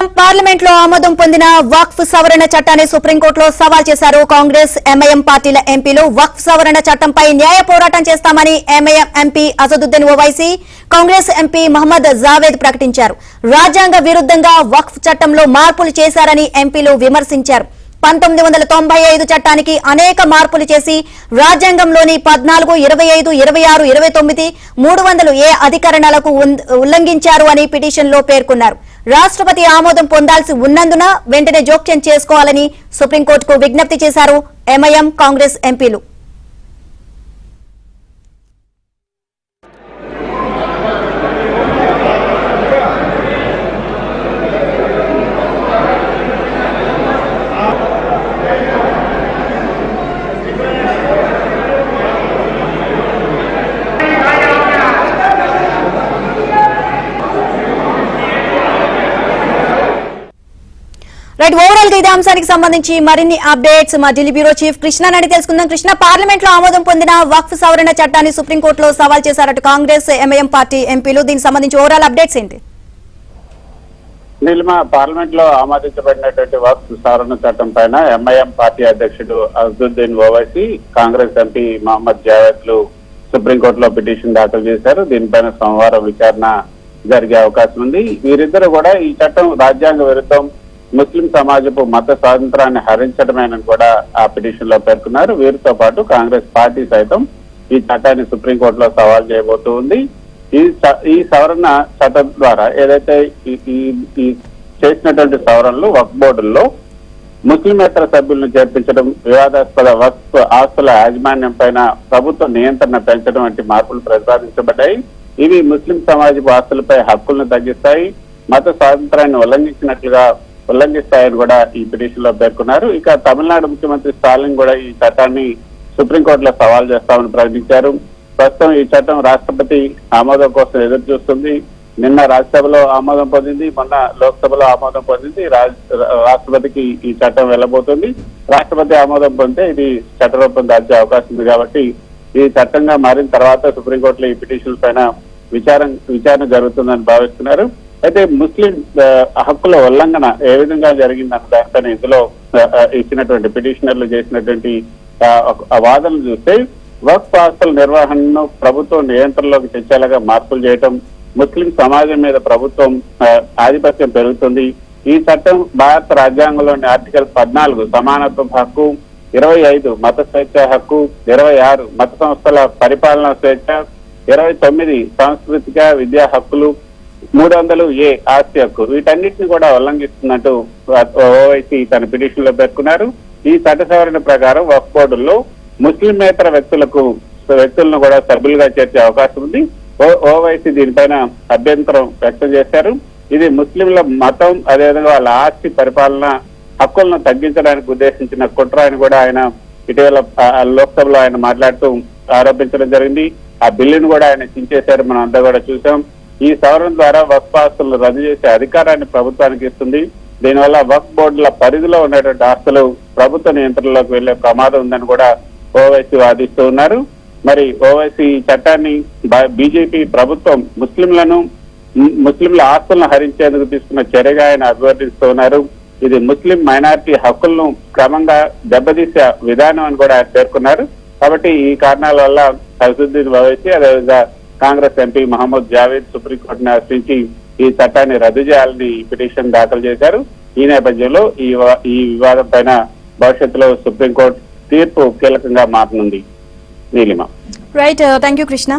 Parliament లో ఆమోదం పొందిన వక్ఫ్ సవరణ చట్టాన్ని సుప్రీంకోర్టులో సవాల్ చేశారు కాంగ్రెస్ ఎంఐఎం పార్టీల ఎంపీలు. వక్ఫ్ సవరణ చట్టంపై న్యాయ పోరాటం చేస్తామని MIM MP Asaduddin Owaisi, Congress MP Mohammed Javed ప్రకటించారు. రాజ్యాంగ విరుద్ధంగా వక్ఫ్ చట్టంలో మార్పులు చేశారని ఎంపీలు విమర్శించారు. 1995 చట్టానికి అనేక మార్పులు చేసి రాజ్యాంగంలోని 14, 25, 26, 29, 300A అధికరణాలకు ఉల్లంఘించారు అని పిటిషన్లో పేర్కొన్నారు. రాష్ట్రపతి ఆమోదం పొందాల్సి ఉన్నందున వెంటనే జోక్యం చేసుకోవాలని సుప్రీంకోర్టుకు విజ్ఞప్తి చేశారు ఎంఐఎం, కాంగ్రెస్ ఎంపీలు. రైట్, ఓవరాల్ గా ఇదే అంశానికి సంబంధించి మరిన్ని అప్డేట్స్ మా ఢిల్లీ బ్యూరో చీఫ్ కృష్ణ అని తెలుసుకుందాం. కృష్ణ, పార్లమెంట్ లో ఆమోదం పొందిన వక్ఫ్ సవరణ చట్టాన్ని సుప్రీంకోర్టులో సవాల్ చేశారట కాంగ్రెస్ ఎంఐఎం పార్టీ ఎంపీలు. దీనికి సంబంధించి ఓవరాల్ అప్డేట్స్ ఏంటి? నీలిమ, పార్లమెంట్ లో ఆమోదించబడినటువంటి వక్ఫ్ సవరణ చట్టం పైన ఎంఐఎం పార్టీ అధ్యక్షుడు అసదుద్దీన్ ఓవైసీ, కాంగ్రెస్ ఎంపీ మహమ్మద్ జావేద్ లు సుప్రీంకోర్టులో పిటిషన్ దాఖలు చేశారు. దీనిపైన సోమవారం విచారణ జరిగే అవకాశం ఉంది. వీరిద్దరు కూడా ఈ చట్టం రాజ్యాంగ విరుద్ధం, ముస్లిం సమాజపు మత స్వాతంత్రాన్ని హరించడమేనని కూడా ఆ పిటిషన్ లో పేర్కొన్నారు. వీరితో పాటు కాంగ్రెస్ పార్టీ సైతం ఈ చట్టాన్ని సుప్రీంకోర్టులో సవాల్ చేయబోతూ ఉంది. ఈ సవరణ చట్టం ద్వారా ఏదైతే ఈ చేసినటువంటి సవరణలు వక్ఫ్ బోర్డుల్లో ముస్లిమేతర సభ్యులను చేర్పించడం, వివాదాస్పద వక్ఫ్ ఆస్తుల యాజమాన్యం పైన ప్రభుత్వ నియంత్రణ పెంచడం వంటి మార్పులు ప్రతిపాదించబడ్డాయి. ఇవి ముస్లిం సమాజపు ఆస్తులపై హక్కులను తగ్గిస్తాయి, మత స్వాతంత్రాన్ని ఉల్లంఘిస్తాయని కూడా ఈ పిటిషన్ లో పేర్కొన్నారు. ఇక తమిళనాడు ముఖ్యమంత్రి స్టాలిన్ కూడా ఈ చట్టాన్ని సుప్రీంకోర్టులో సవాల్ చేస్తామని ప్రకటించారు. ప్రస్తుతం ఈ చట్టం రాష్ట్రపతి ఆమోదం కోసం ఎదురు చూస్తుంది. నిన్న రాజ్యసభలో ఆమోదం పొందింది, మొన్న లోక్సభలో ఆమోదం పొందింది. రాష్ట్రపతికి ఈ చట్టం వెళ్ళబోతుంది. రాష్ట్రపతి ఆమోదం పొందితే ఇది చట్టరూపం దాల్చే అవకాశం ఉంది. కాబట్టి ఈ చట్టంగా మారిన తర్వాత సుప్రీంకోర్టులో ఈ పిటిషన్ పైన విచారణ జరుగుతుందని భావిస్తున్నారు. అయితే ముస్లిం హక్కుల ఉల్లంఘన ఏ విధంగా జరిగిందన్న దానిపైన ఇందులో ఇచ్చినటువంటి పిటిషనర్లు చేసినటువంటి వాదనలు చూస్తే వక్ఫ్ ఆస్తుల నిర్వహణను ప్రభుత్వం నియంత్రణలోకి తెచ్చేలాగా మార్పులు చేయటం, ముస్లిం సమాజం మీద ప్రభుత్వం ఆధిపత్యం పెరుగుతుంది. ఈ చట్టం భారత రాజ్యాంగంలోని ఆర్టికల్ 14 సమానత్వ హక్కు, 25 మత స్వేచ్ఛ హక్కు, 26 మత సంస్థల పరిపాలనా స్వేచ్ఛ, 29 సాంస్కృతిక విద్యా హక్కులు, 300A ఆస్తి హక్కు, వీటన్నిటిని కూడా ఉల్లంఘిస్తున్నట్టు ఓవైసీ తన పిటిషన్ లో పేర్కొన్నారు. ఈ చట్ట సవరణ ప్రకారం వక్ఫ్ బోర్డుల్లో ముస్లిమేతర వ్యక్తులను కూడా సభ్యులుగా చేర్చే అవకాశం ఉంది. ఓవైసీ దీనిపైన అభ్యంతరం వ్యక్తం చేశారు. ఇది ముస్లింల మతం, అదేవిధంగా వాళ్ళ ఆస్తి పరిపాలన హక్కులను తగ్గించడానికి ఉద్దేశించిన కుట్ర అని కూడా ఆయన ఇటీవల లోక్సభలో ఆయన మాట్లాడుతూ ఆరోపించడం జరిగింది. ఆ బిల్లును కూడా ఆయన చించేశారు, మనం అంతా కూడా చూసాం. ఈ సవరణ ద్వారా వక్ఫ్ ఆస్తులను రద్దు చేసే అధికారాన్ని ప్రభుత్వానికి ఇస్తుంది. దీనివల్ల వక్ఫ్ బోర్డుల పరిధిలో ఉన్నటువంటి ఆస్తులు ప్రభుత్వ నియంత్రణలోకి వెళ్లే ప్రమాదం ఉందని కూడా ఓవైసీ వాదిస్తూ ఉన్నారు. మరి ఓవైసీ చట్టాన్ని బీజేపీ ప్రభుత్వం ముస్లింల ఆస్తులను హరించేందుకు తీసుకున్న చర్యగా ఆయన అభివర్ణిస్తూ ఉన్నారు. ఇది ముస్లిం మైనారిటీ హక్కులను క్రమంగా దెబ్బతీసే విధానం అని కూడా ఆయన పేర్కొన్నారు. కాబట్టి ఈ కారణాల వల్ల అసదుద్దీన్ ఓవైసీ, అదేవిధంగా కాంగ్రెస్ ఎంపీ మహమ్మద్ జావేద్ సుప్రీంకోర్టును ఆశ్రయించి ఈ చట్టాన్ని రద్దు చేయాలని పిటిషన్ దాఖలు చేశారు. ఈ నేపథ్యంలో ఈ వివాదం పైన భవిష్యత్తులో సుప్రీంకోర్టు తీర్పు కీలకంగా మారనుంది. Neelima. Right, thank you Krishna.